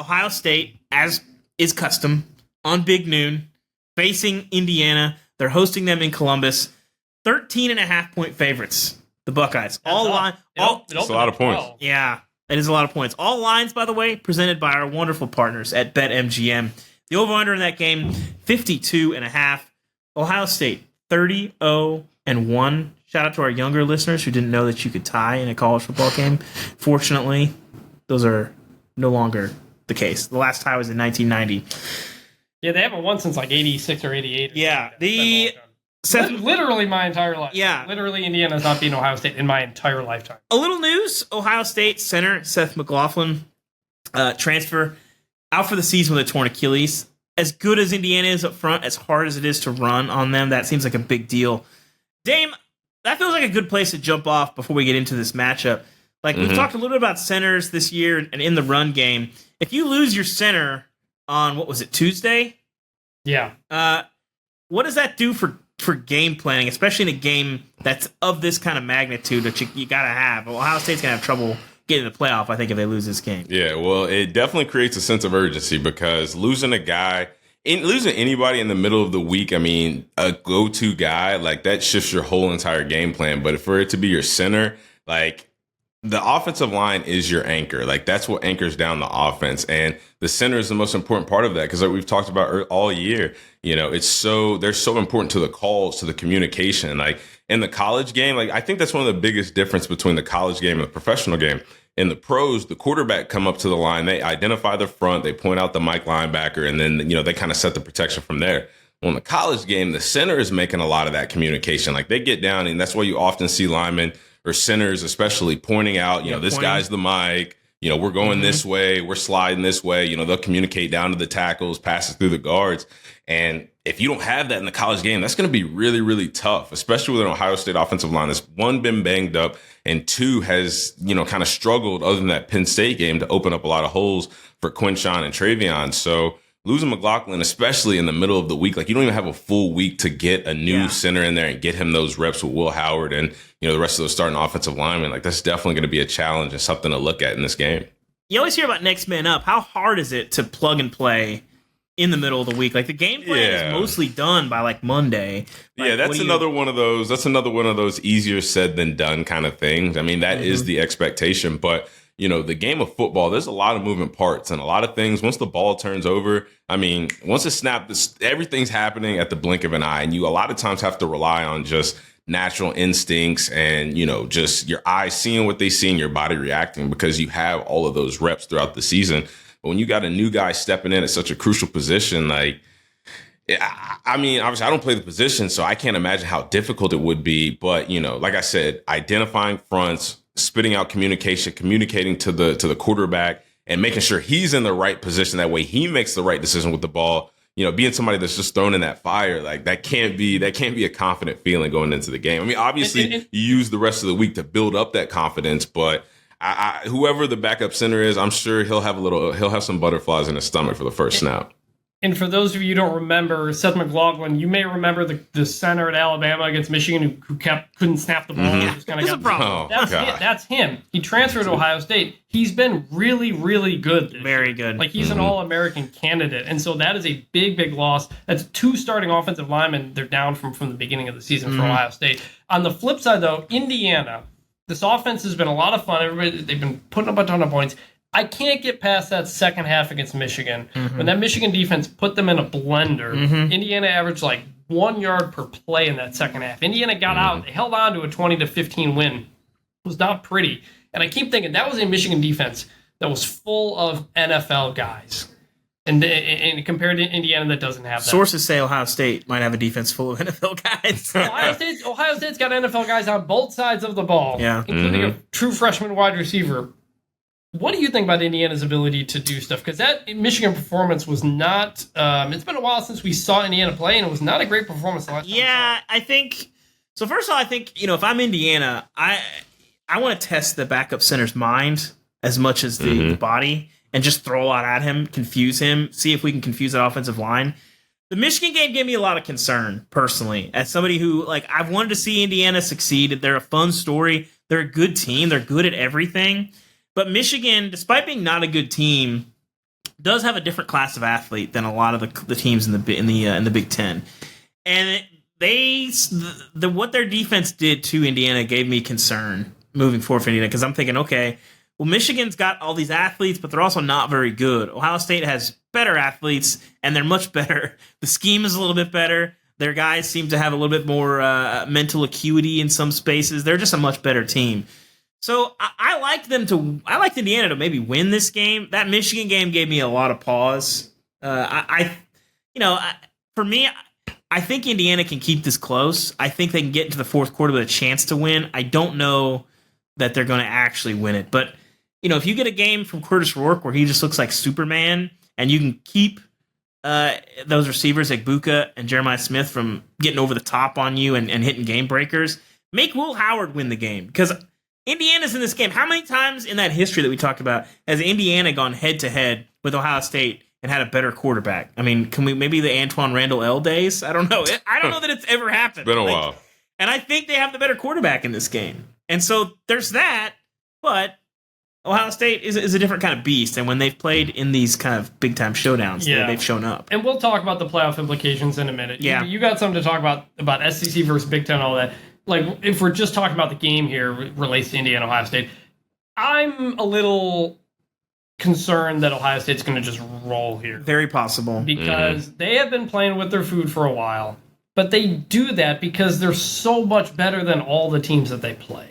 Ohio State, as is custom, on Big Noon, facing Indiana. They're hosting them in Columbus. 13.5-point favorites, the Buckeyes. That's a lot of points. Yeah, it is a lot of points. All lines, by the way, presented by our wonderful partners at BetMGM. The over-under in that game, 52.5. Ohio State, 30-0-1. Shout out to our younger listeners who didn't know that you could tie in a college football game. Fortunately, those are no longer the case. The last tie was in 1990. Yeah, they haven't won since like 86 or 88. Yeah, literally my entire life. Yeah. Literally, Indiana has not beaten Ohio State in my entire lifetime. A little news, Ohio State center Seth McLaughlin, transfer, out for the season with a torn Achilles. As good as Indiana is up front, as hard as it is to run on them, that seems like a big deal. Dame, that feels like a good place to jump off before we get into this matchup. Like, we've talked a little bit about centers this year and in the run game. If you lose your center on, what was it, Tuesday? Yeah. What does that do for game planning, especially in a game that's of this kind of magnitude that you got to have? Ohio State's going to have trouble getting the playoff, I think, if they lose this game. Yeah, well, it definitely creates a sense of urgency because losing anybody in the middle of the week, I mean, a go-to guy, like that shifts your whole entire game plan. But for it to be your center, like the offensive line is your anchor. Like that's what anchors down the offense. And the center is the most important part of that because like we've talked about all year, you know, they're so important to the calls, to the communication. Like in the college game, like I think that's one of the biggest difference between the college game and the professional game. In the pros, the quarterback come up to the line, they identify the front, they point out the Mike linebacker, and then, you know, they kind of set the protection from there. Well, in the college game, the center is making a lot of that communication. Like they get down, and that's why you often see linemen or centers especially pointing out, you know, this guy's the Mike, you know, we're going this way, we're sliding this way, you know, they'll communicate down to the tackles, passes through the guards. And if you don't have that in the college game, that's going to be really, really tough, especially with an Ohio State offensive line that's one, been banged up, and two, has, you know, kind of struggled other than that Penn State game to open up a lot of holes for Quinshawn and Travion. So losing McLaughlin, especially in the middle of the week, like you don't even have a full week to get a new center in there and get him those reps with Will Howard and, you know, the rest of those starting offensive linemen. Like that's definitely going to be a challenge and something to look at in this game. You always hear about next man up. How hard is it to plug and play in the middle of the week? Like the game plan is mostly done by like Monday. Like, that's another one of those. That's another one of those easier said than done kind of things. I mean, that is the expectation, but you know, the game of football, there's a lot of moving parts and a lot of things. Once the ball turns over, I mean, once it's snapped, everything's happening at the blink of an eye, and you a lot of times have to rely on just natural instincts and, you know, just your eyes seeing what they see and your body reacting because you have all of those reps throughout the season. But when you got a new guy stepping in at such a crucial position, like, I mean, obviously I don't play the position, so I can't imagine how difficult it would be. But, you know, like I said, identifying fronts, spitting out communication, communicating to the quarterback and making sure he's in the right position. That way he makes the right decision with the ball. You know, being somebody that's just thrown in that fire, like that can't be a confident feeling going into the game. I mean, obviously you use the rest of the week to build up that confidence, but whoever the backup center is, I'm sure he'll have some butterflies in his stomach for the first snap. And for those of you who don't remember, Seth McLaughlin, you may remember the center at Alabama against Michigan who couldn't snap the ball. That's a problem. That's him. He transferred to Ohio State. He's been really, really good. Very good. Like he's an All-American candidate. And so that is a big, big loss. That's two starting offensive linemen. They're down from the beginning of the season for Ohio State. On the flip side, though, Indiana, this offense has been a lot of fun. They've been putting up a ton of points. I can't get past that second half against Michigan. When that Michigan defense put them in a blender, Indiana averaged like 1 yard per play in that second half. Indiana got out. They held on to a 20-15 win. It was not pretty. And I keep thinking that was a Michigan defense that was full of NFL guys. And compared to Indiana, that doesn't have that. Sources say Ohio State might have a defense full of NFL guys. Ohio State's got NFL guys on both sides of the ball, including a true freshman wide receiver. What do you think about Indiana's ability to do stuff? Because that Michigan performance was not it's been a while since we saw Indiana play, and it was not a great performance the last time. Yeah, I think so. First of all, I think, you know, if I'm Indiana, I want to test the backup center's mind as much as the body and just throw a lot at him, confuse him, see if we can confuse that offensive line. The Michigan game gave me a lot of concern, personally, as somebody who, like, I've wanted to see Indiana succeed. They're a fun story. They're a good team. They're good at everything. But Michigan, despite being not a good team, does have a different class of athlete than a lot of the teams in the Big Ten, and what their defense did to Indiana gave me concern moving forward for Indiana, because I'm thinking, okay, well, Michigan's got all these athletes, but they're also not very good. Ohio State has better athletes, and they're much better. The scheme is a little bit better. Their guys seem to have a little bit more mental acuity in some spaces. They're just a much better team. So I liked Indiana to maybe win this game. That Michigan game gave me a lot of pause. For me, I think Indiana can keep this close. I think they can get into the fourth quarter with a chance to win. I don't know that they're going to actually win it. But, if you get a game from Kurtis Rourke where he just looks like Superman, and you can keep those receivers like Buka and Jeremiah Smith from getting over the top on you and hitting game breakers, make Will Howard win the game. Because Indiana's in this game. How many times in that history that we talked about has Indiana gone head-to-head with Ohio State and had a better quarterback? I mean, can we maybe the Antoine Randall L days? I don't know. I don't know that it's ever happened. Been a while. And I think they have the better quarterback in this game. And so there's that, but Ohio State is a different kind of beast. And when they've played in these kind of big-time showdowns, they've shown up. And we'll talk about the playoff implications in a minute. Yeah. You got something to talk about SEC versus Big Ten and all that. Like, if we're just talking about the game here, relates to Indiana, Ohio State, I'm a little concerned that Ohio State's going to just roll here. Very possible. Because they have been playing with their food for a while, but they do that because they're so much better than all the teams that they play.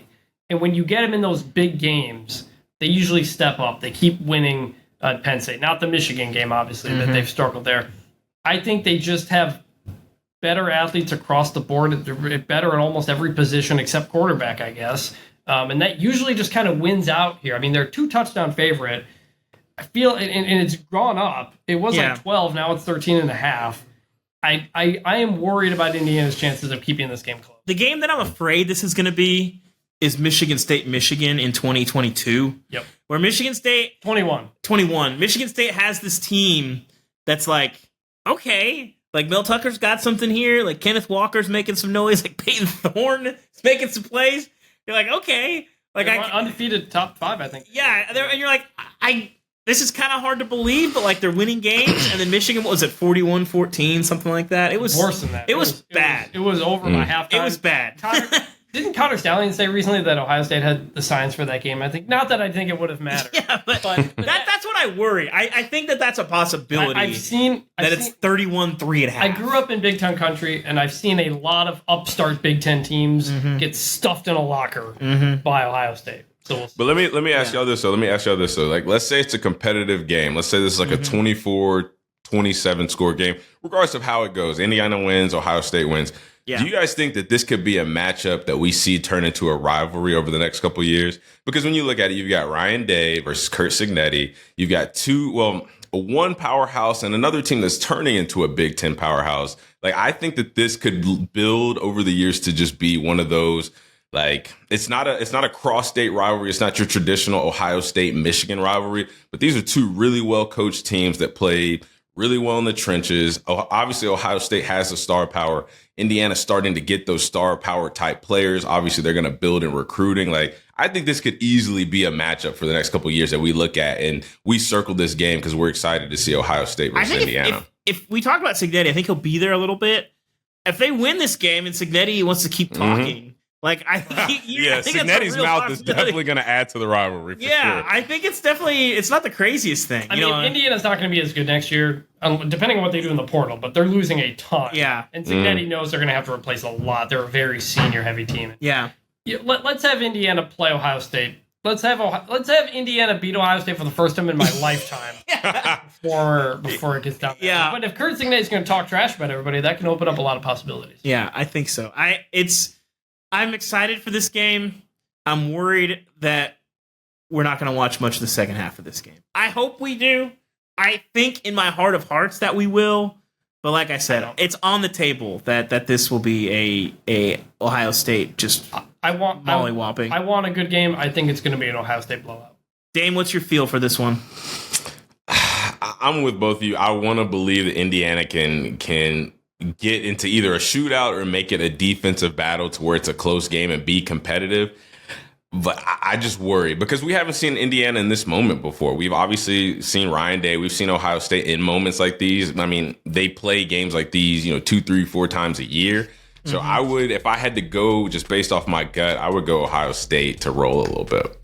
And when you get them in those big games, they usually step up. They keep winning at Penn State. Not the Michigan game, obviously, that they've struggled there. I think they just have better athletes across the board. They're better at almost every position except quarterback, I guess. And that usually just kind of wins out here. I mean, they're a 2-touchdown favorite. I feel, and it's gone up. It was like 12, now it's 13.5. I am worried about Indiana's chances of keeping this game close. The game that I'm afraid this is going to be is Michigan State, Michigan in 2022. Yep. Where Michigan State... 21. Michigan State has this team that's like, okay, like Mel Tucker's got something here. Like Kenneth Walker's making some noise. Like Peyton Thorne is making some plays. You're like, okay. Like undefeated top 5, I think. Yeah. And you're like, this is kind of hard to believe, but like they're winning games. And then Michigan, what was it, 41-14, something like that? It was worse than that. It was bad. It was over by halftime. It was bad. Didn't Connor Stallion say recently that Ohio State had the signs for that game? I think not that I think it would have mattered. Yeah, but that's what I worry. I think that's a possibility. I've seen it's 31-3 at half. I grew up in Big Ten country, and I've seen a lot of upstart Big Ten teams get stuffed in a locker by Ohio State. So we'll see. But let me ask y'all this. So like, let's say it's a competitive game. Let's say this is like a 24-27 score game. Regardless of how it goes, Indiana wins, Ohio State wins. Yeah. Do you guys think that this could be a matchup that we see turn into a rivalry over the next couple of years? Because when you look at it, you've got Ryan Day versus Curt Cignetti. You've got one powerhouse and another team that's turning into a Big Ten powerhouse. Like, I think that this could build over the years to just be one of those. Like, it's not a cross-state rivalry. It's not your traditional Ohio State-Michigan rivalry. But these are two really well-coached teams that played really well in the trenches. Obviously, Ohio State has the star power. Indiana's starting to get those star power type players. Obviously, they're going to build in recruiting. Like, I think this could easily be a matchup for the next couple of years that we look at, and we circle this game because we're excited to see Ohio State versus Indiana. If we talk about Cignetti, I think he'll be there a little bit. If they win this game and Cignetti wants to keep talking, like I think, I think Cignetti's mouth is definitely going to add to the rivalry. For sure. I think it's not the craziest thing. I mean, Indiana's not going to be as good next year, depending on what they do in the portal. But they're losing a ton. Yeah, and Cignetti knows they're going to have to replace a lot. They're a very senior heavy team. Yeah. Let's have Indiana play Ohio State. Let's have Indiana beat Ohio State for the first time in my lifetime. Before it gets down there. Yeah. But if Curt Cignetti is going to talk trash about everybody, that can open up a lot of possibilities. Yeah, I think so. I'm excited for this game. I'm worried that we're not going to watch much of the second half of this game. I hope we do. I think in my heart of hearts that we will. But like I said, it's on the table that this will be a Ohio State just mollywhopping. I want a good game. I think it's going to be an Ohio State blowout. Dame, what's your feel for this one? I'm with both of you. I want to believe that Indiana can get into either a shootout or make it a defensive battle to where it's a close game and be competitive. But I just worry because we haven't seen Indiana in this moment before. We've obviously seen Ryan Day. We've seen Ohio State in moments like these. I mean, they play games like these, 2, 3, 4 times a year. So I would, if I had to go just based off my gut, I would go Ohio State to roll a little bit.